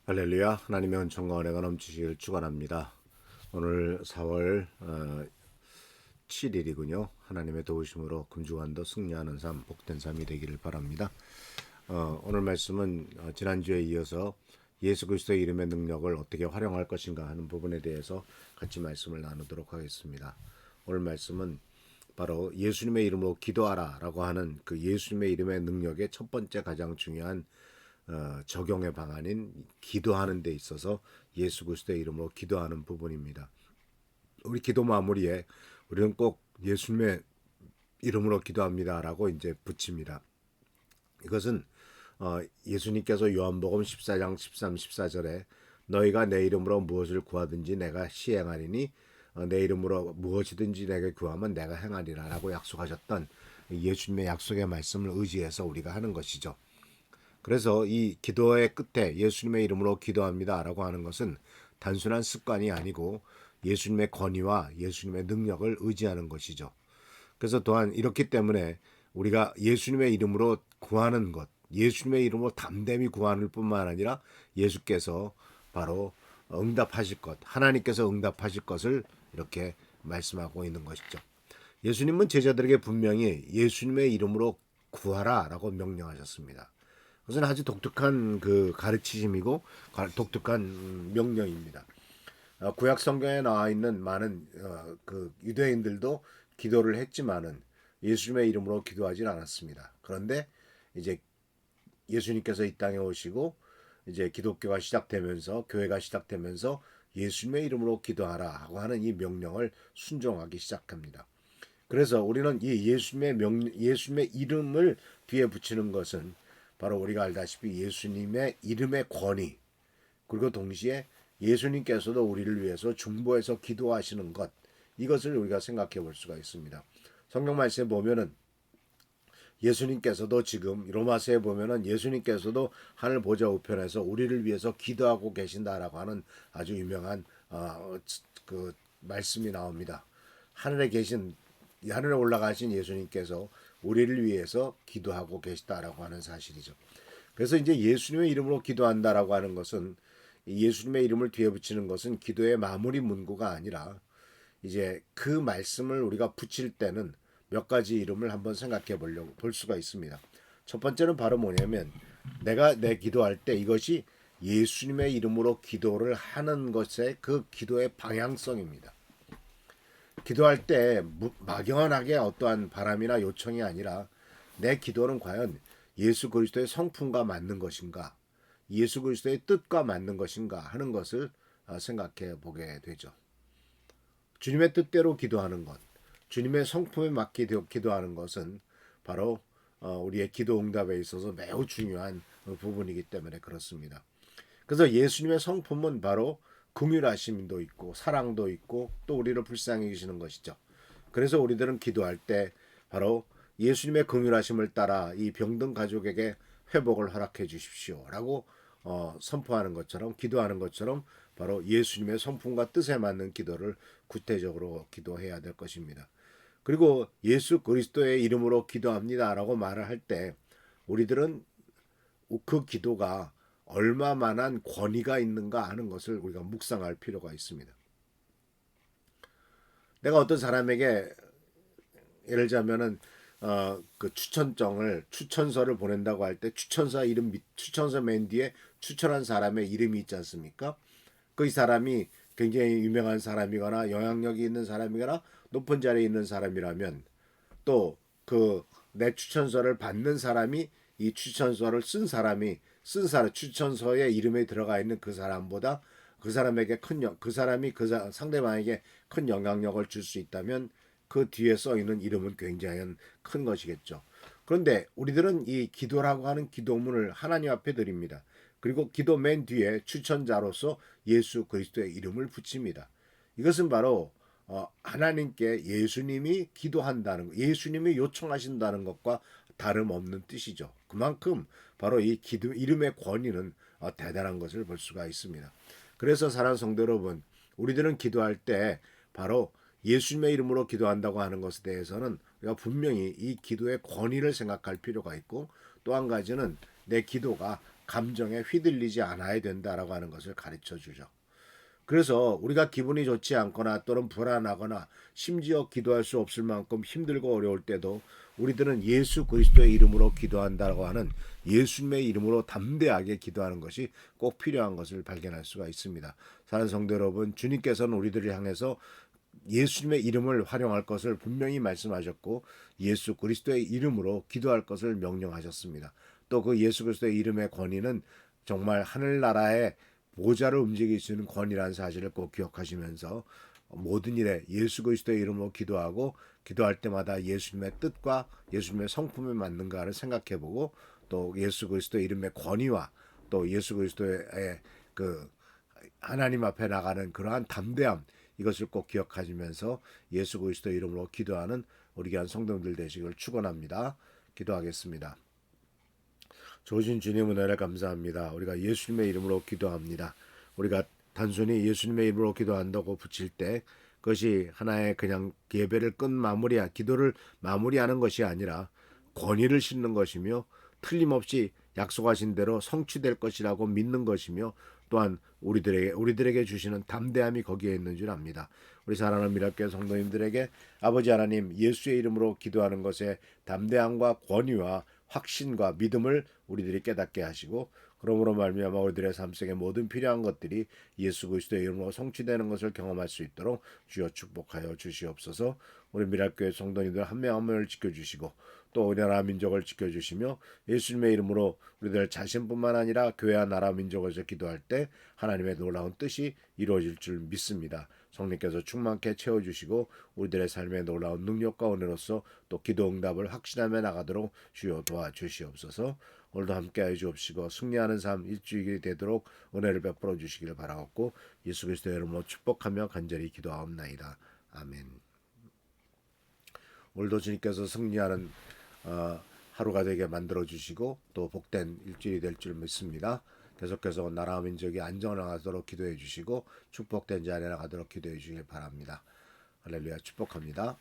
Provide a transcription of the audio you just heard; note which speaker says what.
Speaker 1: 할렐루야. 하나님의 은총과 은혜가 넘치시기를 축원합니다. 오늘 4월 7일이군요. 하나님의 도우심으로 금주간도 승리하는 삶, 복된 삶이 되기를 바랍니다. 오늘 말씀은 지난주에 이어서 예수 그리스도의 이름의 능력을 어떻게 활용할 것인가 하는 부분에 대해서 같이 말씀을 나누도록 하겠습니다. 오늘 말씀은 바로 예수님의 이름으로 기도하라 라고 하는 그 예수님의 이름의 능력의 첫 번째 가장 중요한 적용의 방안인 기도하는 데 있어서 예수 그리스도의 이름으로 기도하는 부분입니다. 우리 기도 마무리에 우리는 꼭 예수님의 이름으로 기도합니다라고 이제 붙입니다. 이것은 예수님께서 요한복음 14장 13, 14절에 너희가 내 이름으로 무엇을 구하든지 내가 시행하리니 내 이름으로 무엇이든지 내게 구하면 내가 행하리라 라고 약속하셨던 예수님의 약속의 말씀을 의지해서 우리가 하는 것이죠. 그래서 이 기도의 끝에 예수님의 이름으로 기도합니다 라고 하는 것은 단순한 습관이 아니고 예수님의 권위와 예수님의 능력을 의지하는 것이죠. 그래서 또한 이렇기 때문에 우리가 예수님의 이름으로 구하는 것, 예수님의 이름으로 담대히 구하는 뿐만 아니라 예수께서 바로 응답하실 것, 하나님께서 응답하실 것을 이렇게 말씀하고 있는 것이죠. 예수님은 제자들에게 분명히 예수님의 이름으로 구하라 라고 명령하셨습니다. 그것은 아주 독특한 그 가르치심이고 독특한 명령입니다. 구약 성경에 나와 있는 많은 그 유대인들도 기도를 했지만은 예수님의 이름으로 기도하진 않았습니다. 그런데 이제 예수님께서 이 땅에 오시고 이제 기독교가 시작되면서 교회가 시작되면서 예수님의 이름으로 기도하라 하고 하는 이 명령을 순종하기 시작합니다. 그래서 우리는 이 예수님의 이름을 뒤에 붙이는 것은 바로 우리가 알다시피 예수님의 이름의 권위, 그리고 동시에 예수님께서도 우리를 위해서 중보해서 기도하시는 것, 이것을 우리가 생각해 볼 수가 있습니다. 성경 말씀에 보면은 예수님께서도 지금 로마서에 보면은 예수님께서도 하늘 보좌 우편에서 우리를 위해서 기도하고 계신다라고 하는 아주 유명한 그 말씀이 나옵니다. 하늘에 올라가신 예수님께서 우리를 위해서 기도하고 계시다라고 하는 사실이죠. 그래서 이제 예수님의 이름으로 기도한다라고 하는 것은 예수님의 이름을 뒤에 붙이는 것은 기도의 마무리 문구가 아니라 이제 그 말씀을 우리가 붙일 때는 몇 가지 이름을 한번 생각해 볼 수가 있습니다. 첫 번째는 바로 뭐냐면 내가 내 기도할 때 이것이 예수님의 이름으로 기도를 하는 것의 그 기도의 방향성입니다. 기도할 때 막연하게 어떠한 바람이나 요청이 아니라 내 기도는 과연 예수 그리스도의 성품과 맞는 것인가, 예수 그리스도의 뜻과 맞는 것인가 하는 것을 생각해 보게 되죠. 주님의 뜻대로 기도하는 것, 주님의 성품에 맞게 기도하는 것은 바로 우리의 기도 응답에 있어서 매우 중요한 부분이기 때문에 그렇습니다. 그래서 예수님의 성품은 바로 긍휼하심도 있고 사랑도 있고 또 우리를 불쌍히 여기시는 것이죠. 그래서 우리들은 기도할 때 바로 예수님의 긍휼하심을 따라 이 병든 가족에게 회복을 허락해 주십시오라고 선포하는 것처럼 기도하는 것처럼 바로 예수님의 성품과 뜻에 맞는 기도를 구체적으로 기도해야 될 것입니다. 그리고 예수 그리스도의 이름으로 기도합니다라고 말을 할 때 우리들은 그 기도가 얼마만한 권위가 있는가 하는 것을 우리가 묵상할 필요가 있습니다. 내가 어떤 사람에게 예를 들자면은 그 추천서를 보낸다고 할 때 추천서 맨 뒤에 추천한 사람의 이름이 있지 않습니까? 그 이 사람이 굉장히 유명한 사람이거나 영향력이 있는 사람이거나 높은 자리에 있는 사람이라면 또 그 내 추천서를 받는 사람이 이 추천서를 쓴 사람이 추천서에 이름에 들어가 있는 그 사람보다 그 사람에게 그 사람이 상대방에게 큰 영향력을 줄 수 있다면 그 뒤에 써 있는 이름은 굉장히 큰 것이겠죠. 그런데 우리들은 이 기도라고 하는 기도문을 하나님 앞에 드립니다. 그리고 기도 맨 뒤에 추천자로서 예수 그리스도의 이름을 붙입니다. 이것은 바로 하나님께 예수님이 기도한다는 것, 예수님이 요청하신다는 것과 다름없는 뜻이죠. 그만큼 바로 이 기도 이름의 권위는 대단한 것을 볼 수가 있습니다. 그래서 사랑하는 성도 여러분, 우리들은 기도할 때 바로 예수님의 이름으로 기도한다고 하는 것에 대해서는 우리가 분명히 이 기도의 권위를 생각할 필요가 있고, 또 한 가지는 내 기도가 감정에 휘둘리지 않아야 된다라고 하는 것을 가르쳐 주죠. 그래서 우리가 기분이 좋지 않거나 또는 불안하거나 심지어 기도할 수 없을 만큼 힘들고 어려울 때도 우리들은 예수 그리스도의 이름으로 기도한다고 하는 예수님의 이름으로 담대하게 기도하는 것이 꼭 필요한 것을 발견할 수가 있습니다. 사랑하는 성도 여러분, 주님께서는 우리들을 향해서 예수님의 이름을 활용할 것을 분명히 말씀하셨고 예수 그리스도의 이름으로 기도할 것을 명령하셨습니다. 또 그 예수 그리스도의 이름의 권위는 정말 하늘나라의 보좌를 움직일 수 있는 권위라는 사실을 꼭 기억하시면서 모든 일에 예수 그리스도의 이름으로 기도하고 기도할 때마다 예수님의 뜻과 예수님의 성품에 맞는가를 생각해보고 또 예수 그리스도의 이름의 권위와 또 예수 그리스도의 그 하나님 앞에 나가는 그러한 담대함, 이것을 꼭 기억하시면서 예수 그리스도의 이름으로 기도하는 우리 귀한 성도님들 되시길 축원합니다. 기도하겠습니다. 좋으신 주님 은혜를 감사합니다. 우리가 예수님의 이름으로 기도합니다. 우리가 단순히 예수님의 이름으로 기도한다고 붙일 때 그것이 하나의 그냥 예배를 기도를 마무리하는 것이 아니라 권위를 싣는 것이며 틀림없이 약속하신 대로 성취될 것이라고 믿는 것이며 또한 우리들에게 주시는 담대함이 거기에 있는 줄 압니다. 우리 사랑하는 미라클 성도님들에게 아버지 하나님 예수의 이름으로 기도하는 것에 담대함과 권위와 확신과 믿음을 우리들이 깨닫게 하시고 그러므로 말미암아 우리들의 삶 속에 모든 필요한 것들이 예수 그리스도의 이름으로 성취되는 것을 경험할 수 있도록 주여 축복하여 주시옵소서. 우리 미랄교회 성도님들 한 명 한 명을 지켜주시고 또 우리나라 민족을 지켜주시며 예수님의 이름으로 우리들 자신뿐만 아니라 교회와 나라 민족에서 기도할 때 하나님의 놀라운 뜻이 이루어질 줄 믿습니다. 성령께서 충만케 채워주시고 우리들의 삶의 놀라운 능력과 은혜로서 또 기도 응답을 확신하며 나가도록 주여 도와주시옵소서. 오늘도 함께하여 주옵시고 승리하는 삶 일주일이 되도록 은혜를 베풀어 주시기를 바라옵고 예수 그리스도의 이름으로 축복하며 간절히 기도하옵나이다. 아멘. 오늘도 주님께서 승리하는 하루가 되게 만들어 주시고 또 복된 일주일이 될 줄 믿습니다. 계속해서 나라와 민족이 안전하도록 기도해 주시고 축복된 자리에 나가도록 기도해 주시길 바랍니다. 할렐루야. 축복합니다.